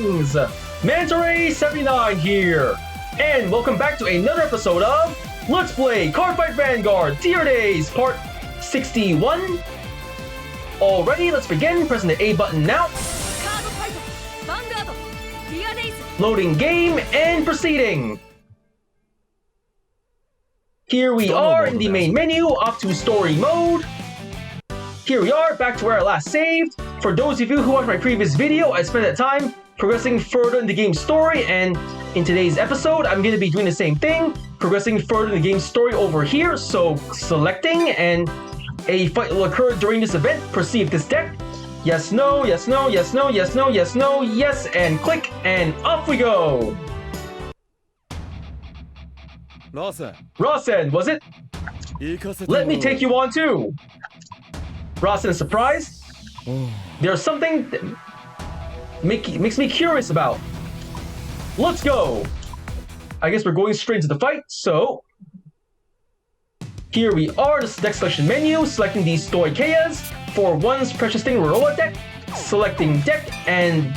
Greetings! Masanori 79 here, and welcome back to another episode of Let's Play Cardfight Vanguard Tier Days Part 61. Already, let's begin. Pressing the A button now. Vanguard, Tier Days. Loading game and proceeding. Here we are in the main menu, up to story mode. Here we are, back to where I last saved. For those of you who watched my previous video, I spent that time progressing further in the game's story, and in today's episode, I'm going to be doing the same thing, progressing further in the game's story over here. So, selecting, and a fight will occur during this event. Perceive this deck. Yes, no, yes, no, yes, no, yes, no, yes, no, yes, and click, and off we go. Rasen, was it? Let me take you on too. Rasen, surprise? There's something that makes me curious about. Let's go. I guess we're going straight into the fight, so... Here we are, the deck selection menu, selecting the Stoikeias for one's Precious Thing Roroa deck, selecting deck, and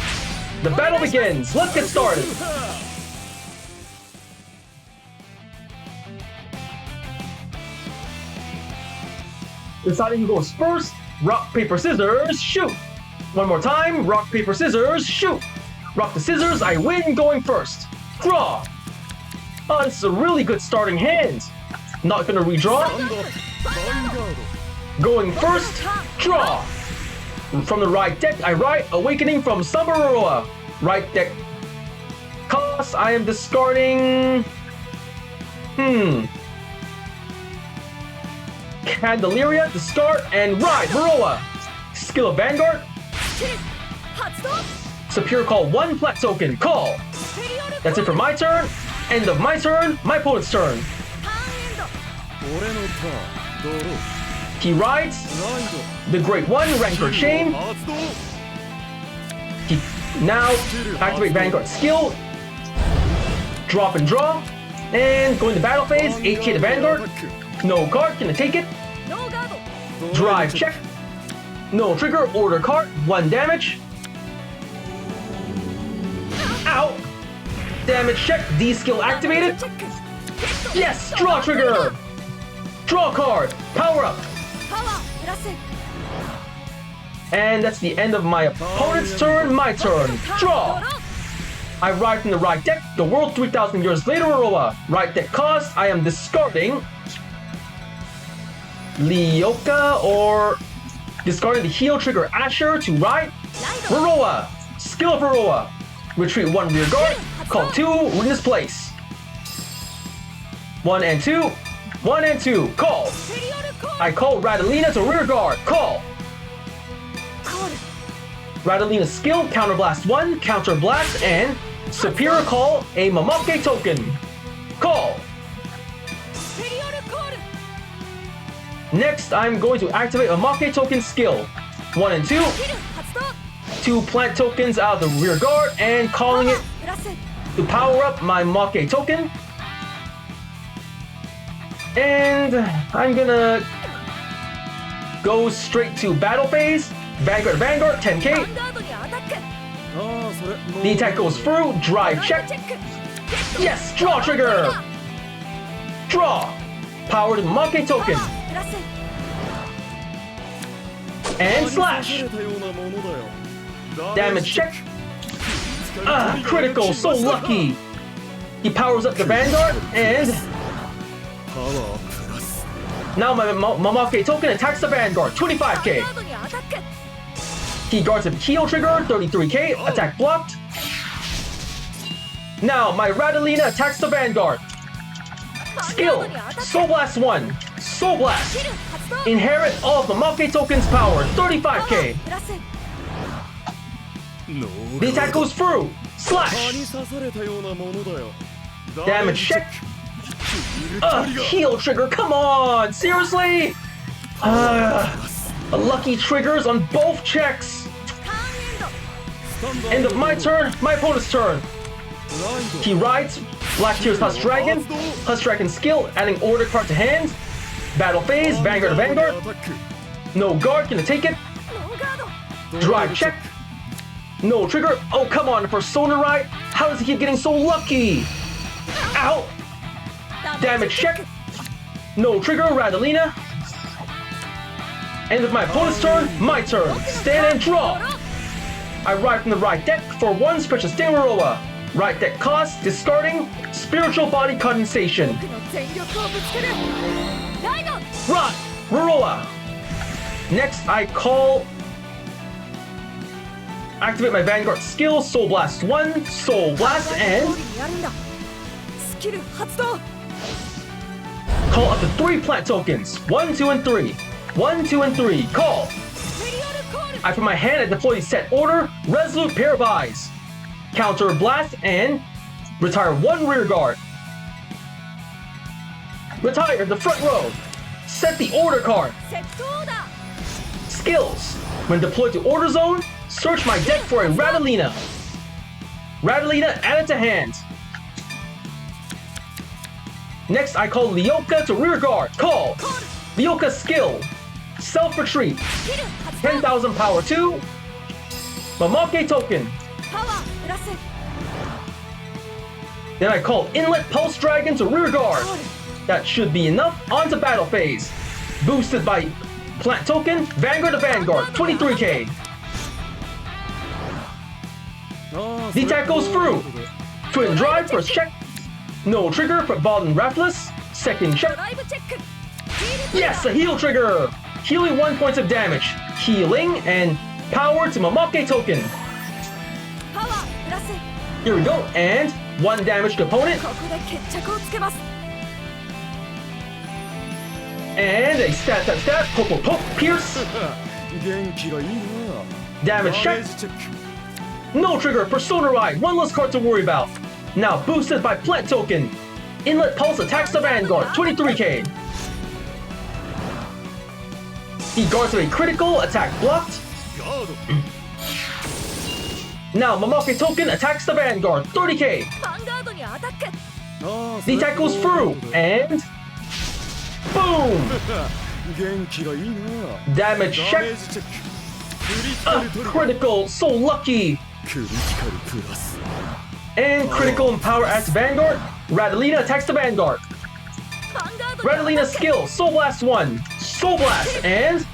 the battle begins. Let's get started. Deciding who goes first. Rock, paper, scissors, shoot. One more time. Rock, paper, scissors, shoot. Rock the scissors, I win going first. Draw. Oh, this is a really good starting hand. Not gonna redraw. Going first, draw. From the right deck, I write Awakening from Roroa. Right deck. Cost, I am discarding... Candelaria, discard, and ride Roroa. Skill of Vanguard. Superior call 1 plat token. Call. That's it for my turn. End of my turn. My opponent's turn. He rides the Great One, Rancor Chain. He now activate Vanguard skill. Drop and draw. And go into battle phase. 8k to Vanguard. No card, can I take it? Drive check. No trigger, order card, 1 damage. Ow! Damage check, D skill activated. Yes, draw trigger! Draw card, power up. And that's the end of my opponent's turn, my turn. Draw! I ride from the right deck, the world 3,000 years later Roroa. Right deck cost, I am discarding Lyoka, or discarding the heal trigger Asher to ride Roroa. Skill of Roroa. Retreat 1 rear guard. Call 2 witness place. 1 and 2. 1 and 2. Call. I call Radalina to rear guard. Call. Radalina's skill, counterblast 1, counterblast, and superior call a Mamake token. Call. Next, I'm going to activate a Mamake token skill. 1 and 2. 2 plant tokens out of the rear guard and calling it to power up my Mamake token. And I'm gonna go straight to battle phase. Vanguard, Vanguard, 10k. The attack goes through. Drive check. Yes, draw trigger. Draw. Power to Mamake token. And slash. Damage check. Critical, so lucky. He powers up the Vanguard, and now my Mamake token attacks the Vanguard, 25k. He guards a heal trigger, 33k, attack blocked. Now my Radalina attacks the Vanguard. Skill, Soul Blast 1, Soul Blast. Inherit all of the Mamake token's power, 35k. The attack goes through. Slash. Damage check. Heal trigger, come on! Seriously? Lucky triggers on both checks. End of my turn, my opponent's turn. He rides Black Tear's Husk Dragon. Husk Dragon skill, adding order card to hand. Battle phase, Vanguard to Vanguard. No guard, gonna take it. Drive check. No trigger. Oh, come on, Persona Ride. How does he keep getting so lucky? Ow. Damage check. No trigger, Radalina. End of my opponent's turn, my turn. Stand and draw. I ride from the right deck for 1 special Steamroller. Right deck cost, discarding, Spiritual Body Condensation. Right, Rorola. Next, I call... Activate my Vanguard skill, Soul Blast 1, Soul Blast, and... Call up to 3 plant tokens. 1, 2, and 3. 1, 2, and 3. Call. I put my hand and deploy the set order. Resolute pair of eyes. Counter blast and retire 1 rear guard. Retire the front row. Set the order card. Skills. When deployed to order zone, search my deck for a Radalina. Radalina added to hand. Next, I call Leoka to rear guard. Call. Leoka skill. Self-retreat. 10,000 power 2. Mamake token. Then I call Inlet Pulse Dragon to rear guard. That should be enough. On to battle phase. Boosted by plant token. Vanguard to Vanguard. 23k. The attack goes through. Twin drive, first check. No trigger for Baldwin Raffles. Second check. Yes, a heal trigger. Healing 1 point of damage. Healing and power to Mamake token. Here we go, and 1 damage to opponent. And a stat, poke, pierce. Damage check. No trigger, Persona Ride, 1 less card to worry about. Now boosted by plant token. Inlet Pulse attacks the Vanguard, 23k. He guards with a critical, attack blocked. Now Mamake token attacks the Vanguard, 30k. The attack goes through, and... boom! Damage check. Critical, so lucky. And critical and power adds Vanguard. Radalina attacks the Vanguard. Radalina skill, Soul Blast 1. Soul Blast, and...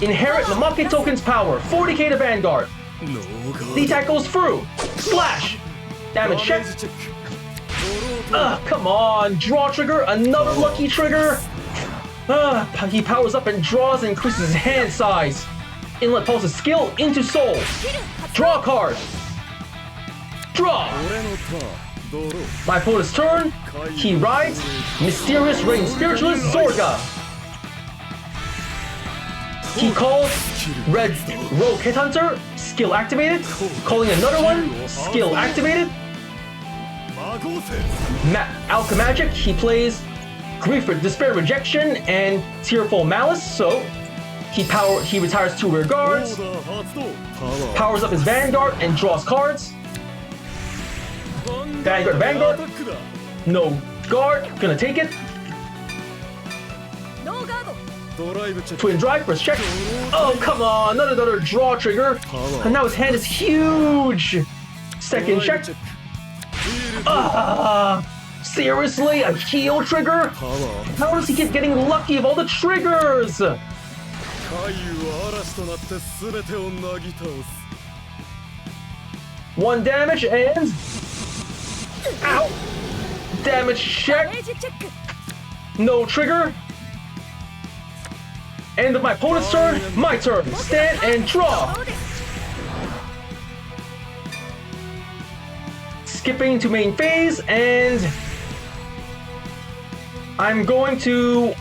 inherit Mamake token's power, 40k to Vanguard. The attack goes through. Slash. Damage check. Come on. Draw trigger, another lucky trigger. He powers up and draws and increases his hand size. Inlet Pulse's skill into Soul. Draw a card. Draw. My opponent's turn. He rides Mysterious Rain Spiritualist Zorga. He calls Red Rogue Headhunter. Skill activated. Calling another one. Skill activated. Alchemagic. He plays Grief, Despair, Rejection, and Tearful Malice. So he retires 2 rear guards. Powers up his Vanguard and draws cards. Vanguard. No guard. Gonna take it. Twin drive, first check. Oh, come on. Another draw trigger. And now his hand is huge. Second check. Seriously? A heal trigger? How does he keep getting lucky of all the triggers? 1 damage and... ow! Damage check. No trigger. End of my opponent's turn. My turn. Stand and draw. Skipping to main phase, and I'm going to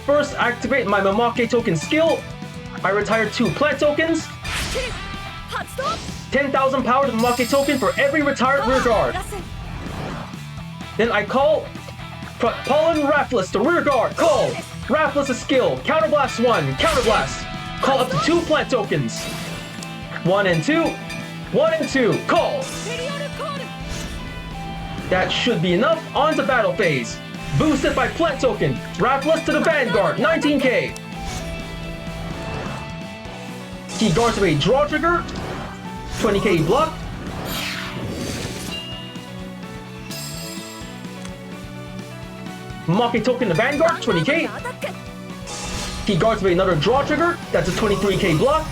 first activate my Mamake token skill. I retire 2 plant tokens. 10,000 power to Mamake token for every retired rear guard. Then I call Pollen Raffles to rear guard. Call Raffles' skill. Counterblast 1. Counterblast. Call up to 2 plant tokens. 1 and 2. 1 and 2. Call. That should be enough. On to battle phase. Boosted by plant token. Raffles to the Vanguard. 19k. He guards with a draw trigger. 20k block. Monkey token the Vanguard. 20k. He guards with another draw trigger. That's a 23k block.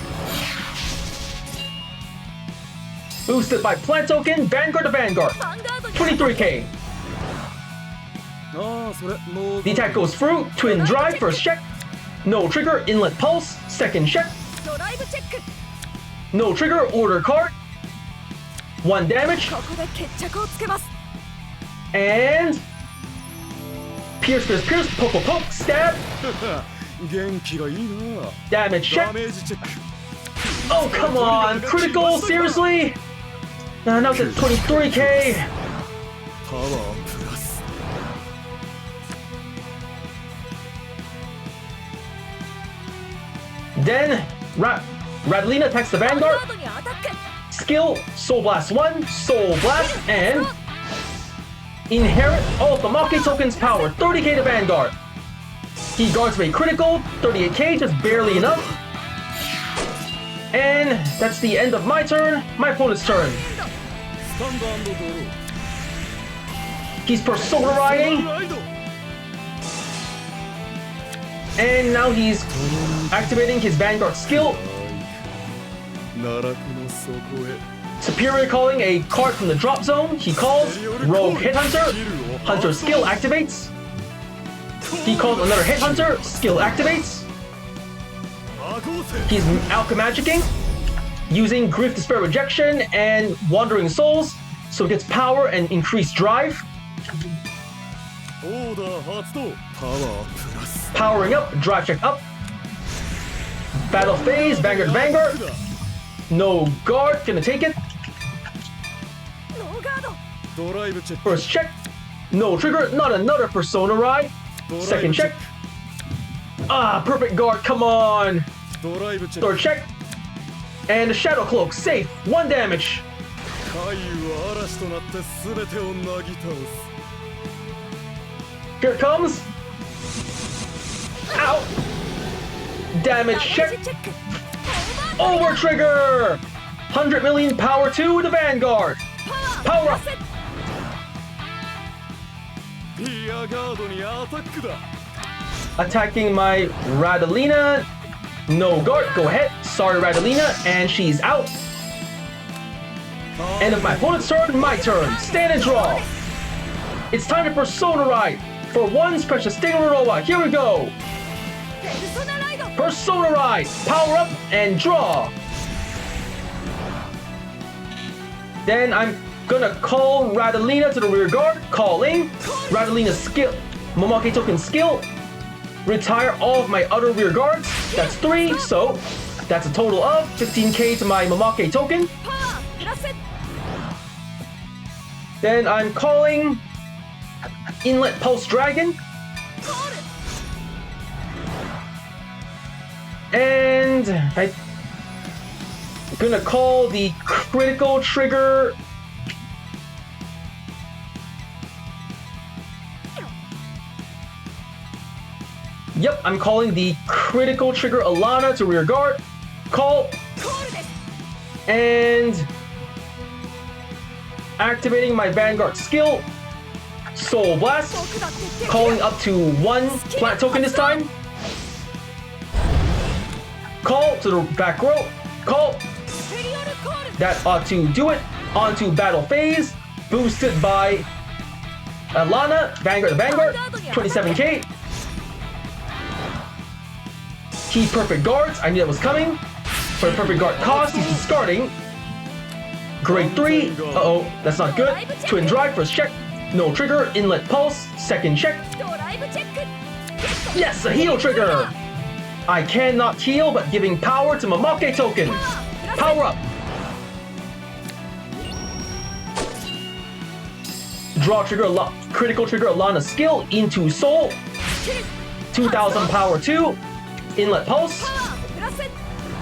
Boosted by plant token. Vanguard the Vanguard. 23k. The attack goes through. Twin drive. First check. No trigger. Inlet pulse. Second check. No trigger. Order card. 1 damage. And pierce, pierce, pierce. Poke, poke, poke. Stab. Damage check. Oh, come on. Critical? Seriously? Now it's at 23k. Then, Radalina attacks the Vanguard. Skill, Soul Blast 1, Soul Blast, and inherit all of the Masanori token's power. 30k to Vanguard. He guards with a critical, 38k, just barely enough. And that's the end of my turn, my opponent's turn. He's Persona riding. And now he's activating his Vanguard skill. Superior calling a card from the drop zone. He calls Rogue Headhunter. Hunter skill activates. He calls another Headhunter. Skill activates. He's Alchemagicking using Grief, Despair, Rejection, and Wandering Souls, so it gets power and increased drive. Powering up, drive check up. Battle phase, Vanguard, Vanguard. No guard, gonna take it. First check. No trigger, not another Persona ride. Second check. Ah, perfect guard, come on. Third check. And the Shadow Cloak, safe, 1 damage. Here it comes. Ow. Damage check. Over trigger. 100 million power to the Vanguard. Power up. Attacking my Radalina. No guard, go ahead. Sorry, Radalina, and she's out. End of my opponent's turn, my turn. Stand and draw. It's time to Persona Ride. For 1 special Sting Roa. Here we go. Persona Ride. Power up and draw. Then I'm gonna call Radalina to the rear guard. Calling. Radalina's skill. Masanori token skill. Retire all of my other rear guards. That's 3, so that's a total of 15k to my Masanori token. Then I'm calling Inlet Pulse Dragon. And I'm gonna call the critical trigger. Yep, I'm calling the critical trigger Alana to rear guard. Call. And activating my Vanguard skill. Soul Blast. Calling up to 1 plant token this time. Call to the back row. Call. That ought to do it. Onto battle phase. Boosted by Alana. Vanguard the Vanguard. 27k. He perfect guards. I knew that was coming. For the perfect guard cost, he's discarding. Grade 3. Uh-oh, that's not good. Twin drive, first check. No trigger. Inlet pulse. Second check. Yes, a heal trigger. I cannot heal, but giving power to Masanori token. Power up. Draw trigger, critical trigger Alana skill into soul. 2000 power 2. Inlet pulse.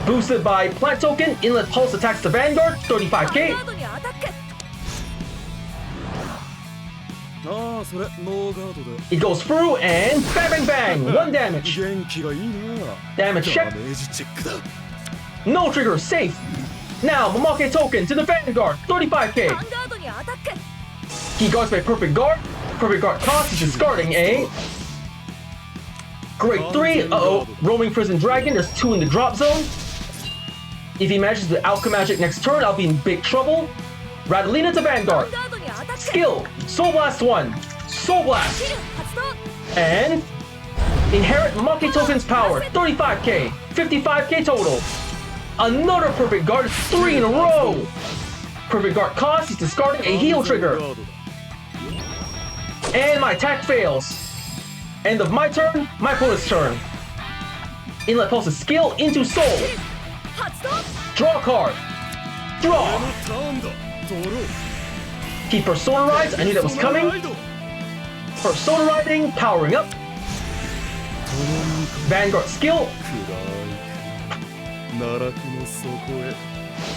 Boosted by plant token. Inlet pulse attacks the Vanguard. 35k. It goes through and bang bang bang. 1 damage. Damage check. No trigger, safe. Now, Momake token to the Vanguard, 35k. He guards by Perfect Guard. Perfect Guard cost is discarding a Grade 3. Uh-oh, Roaming Prison Dragon, there's 2 in the drop zone. If he manages to outcome magic next turn, I'll be in big trouble. Radalina to Vanguard. Skill, Soul Blast 1. Soul Blast. And inherit Monkey Token's power, 35k. 55k total. Another Perfect Guard, 3 in a row. Perfect Guard cost is discarding a heal trigger. And my attack fails. End of my turn, my opponent's turn. Inlet Pulse's skill into Soul. Draw a card. Draw. He Personalized, I knew that was coming. Personalizing, powering up. Vanguard skill.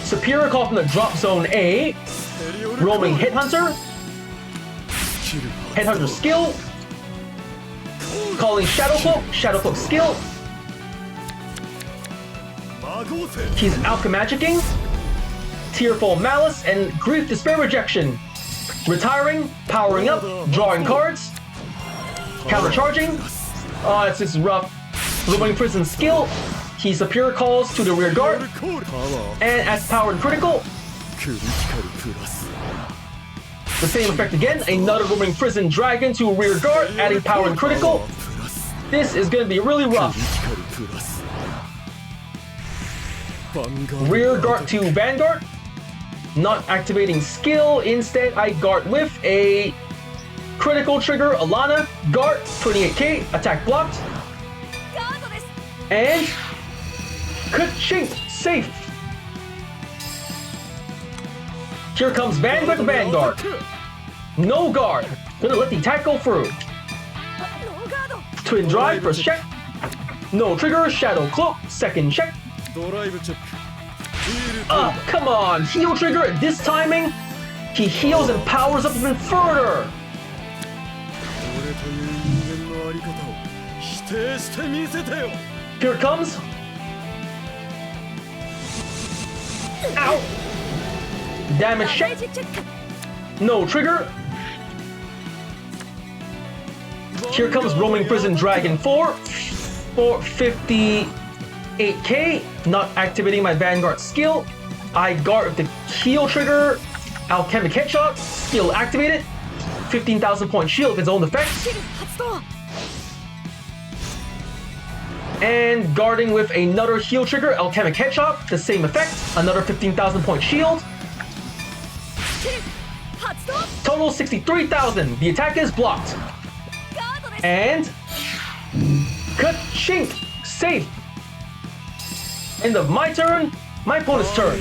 Superior call from the drop zone A. Roaming Headhunter. Headhunter skill. Calling Shadow Cloak. Shadow Cloak skill. He's Alchemagicking. Tearful Malice and Grief Despair Rejection. Retiring, powering up, drawing cards. Countercharging. Oh, this is rough. Roaming Prison skill. He superior calls to the rear guard. And as power and critical. The same effect again. Another Roaming Prison Dragon to rear guard, adding power and critical. This is going to be really rough. Rear guard to Vanguard. Not activating skill. Instead, I guard with a critical trigger. Alana. Guard. 28k. Attack blocked. And ka-chink. Safe. Here comes Vanguard to Vanguard. No guard. Gonna let the attack go through. Twin Drive. First check. No trigger. Shadow Cloak. Second check. Come on! Heal trigger at this timing? He heals and powers up even further! Here it comes! Ow! Damage check! No trigger! Here comes Roaming Prison Dragon 4 for 58k, not activating my Vanguard skill. I guard with the heal trigger. Alchemic Headshot, skill activated. 15,000 point shield of its own effect. And guarding with another heal trigger, Alchemic Headshot, the same effect. Another 15,000 point shield. Total 63,000. The attack is blocked. And ka-chink! Safe! End of my turn, my opponent's turn.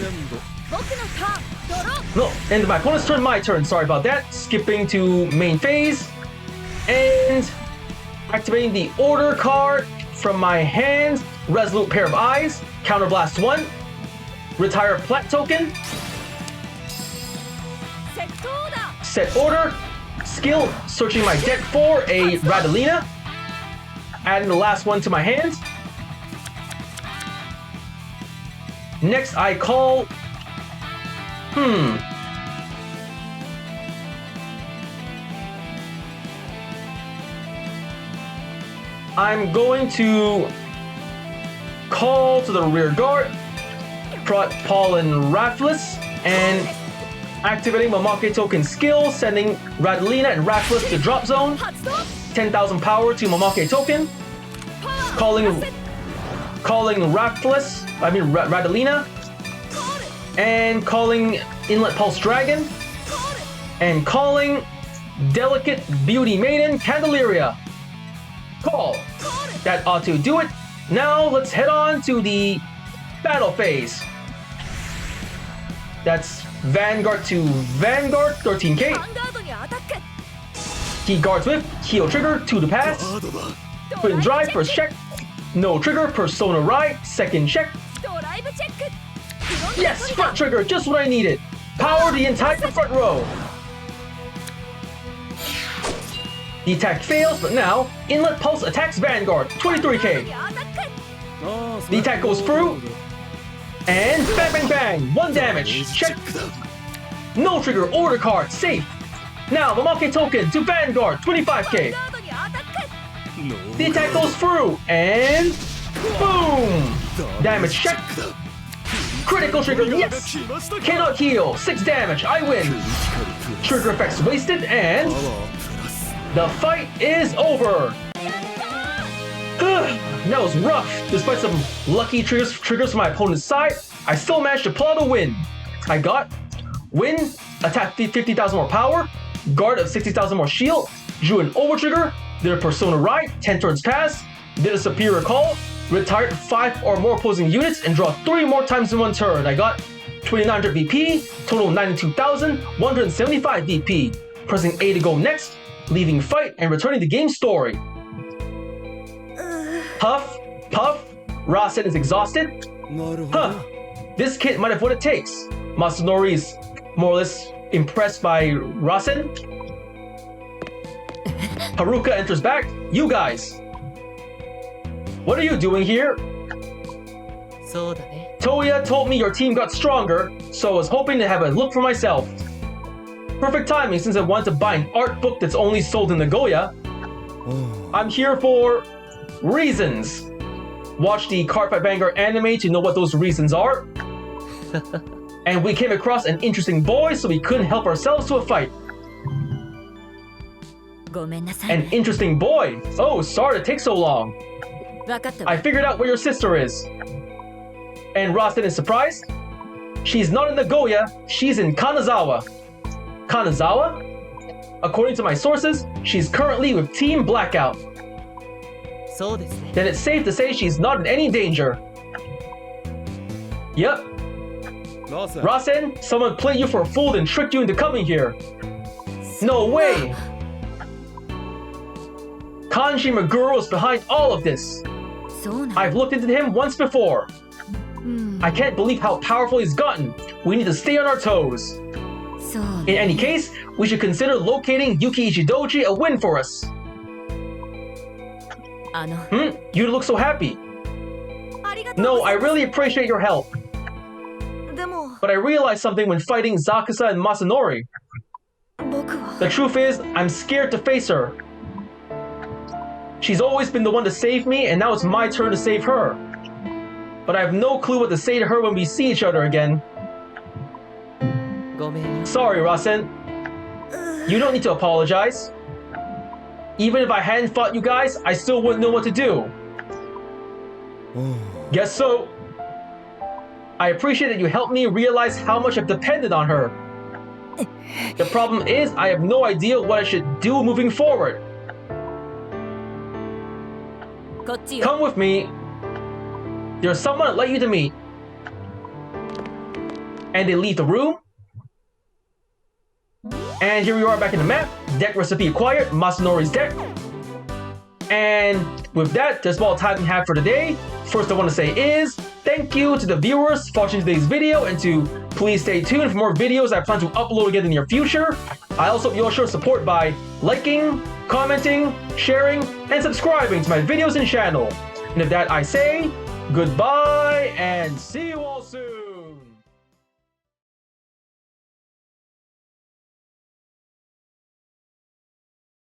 No, end of my opponent's turn, my turn. Sorry about that. Skipping to main phase. And activating the order card from my hand. Resolute Pair of Eyes. Counterblast 1. Retire Plat token. Set order. Skill, searching my deck for a Radalina. Adding the last one to my hand. Next, I call... I'm going to call to the rear guard, Prot, Paul, and Raffles, and activating Momake token skill, sending Radalina and Raffles to drop zone. 10,000 power to Momake token. Calling Raffles, Radalina. And calling Inlet Pulse Dragon. And calling Delicate Beauty Maiden Candelaria. Call. That ought to do it. Now let's head on to the battle phase. That's Vanguard to Vanguard, 13k. He guards with heal trigger, 2 to pass. Twin Drive, first check. No trigger, Persona Ride, second check. Yes, front trigger, just what I needed. Power the entire front row. The attack fails, but now Inlet Pulse attacks Vanguard, 23k. The attack goes through. And bang bang bang! 1 damage. Check. No trigger. Order card. Safe. Now the Mamake token to Vanguard. 25k. The attack goes through. And boom! Damage check. Critical trigger. Yes! Cannot heal. 6 damage. I win. Trigger effects wasted. And the fight is over. That was rough. Despite some lucky triggers from my opponent's side, I still managed to pull out a win. I got win, attack 50,000 more power, guard of 60,000 more shield, drew an overtrigger, did a persona ride, 10 turns pass, did a superior call, retired 5 or more opposing units, and draw 3 more times in 1 turn. I got 2900 VP, total 92,175 VP. Pressing A to go next, leaving fight and returning the game story. Huff, puff, Rasen is exhausted. Huh, this kid might have what it takes. Masanori is more or less impressed by Rasen. Haruka enters back. You guys, what are you doing here? Toya told me your team got stronger, so I was hoping to have a look for myself. Perfect timing since I wanted to buy an art book that's only sold in Nagoya. I'm here for reasons. Watch the Cardfight Vanguard anime to know what those reasons are. And we came across an interesting boy, so we couldn't help ourselves to a fight. An interesting boy? Oh, sorry to take so long. I figured out where your sister is. And Rasen is surprised? She's not in Nagoya, she's in Kanazawa. Kanazawa? According to my sources, she's currently with Team Blackout. Then it's safe to say she's not in any danger. Yep. Rasen, someone played you for a fool and tricked you into coming here. No way! Kanji Meguro is behind all of this. I've looked into him once before. I can't believe how powerful he's gotten. We need to stay on our toes. In any case, we should consider locating Yuki Ichidoji a win for us. You look so happy. No, I really appreciate your help. But I realized something when fighting Zakusa and Masanori. The truth is, I'm scared to face her. She's always been the one to save me, and now it's my turn to save her. But I have no clue what to say to her when we see each other again. Sorry, Rasen. You don't need to apologize. Even if I hadn't fought you guys, I still wouldn't know what to do. Guess so. I appreciate that you helped me realize how much I've depended on her. The problem is, I have no idea what I should do moving forward. Come with me. There's someone I'd like you to meet. And they leave the room. And here we are back in the map. Deck recipe acquired, Masanori's deck. And with that, that's all time we have for today. First I want to say is, thank you to the viewers for watching today's video, and to please stay tuned for more videos I plan to upload again in the near future. I also hope you all show support by liking, commenting, sharing, and subscribing to my videos and channel. And with that I say, goodbye and see you all soon!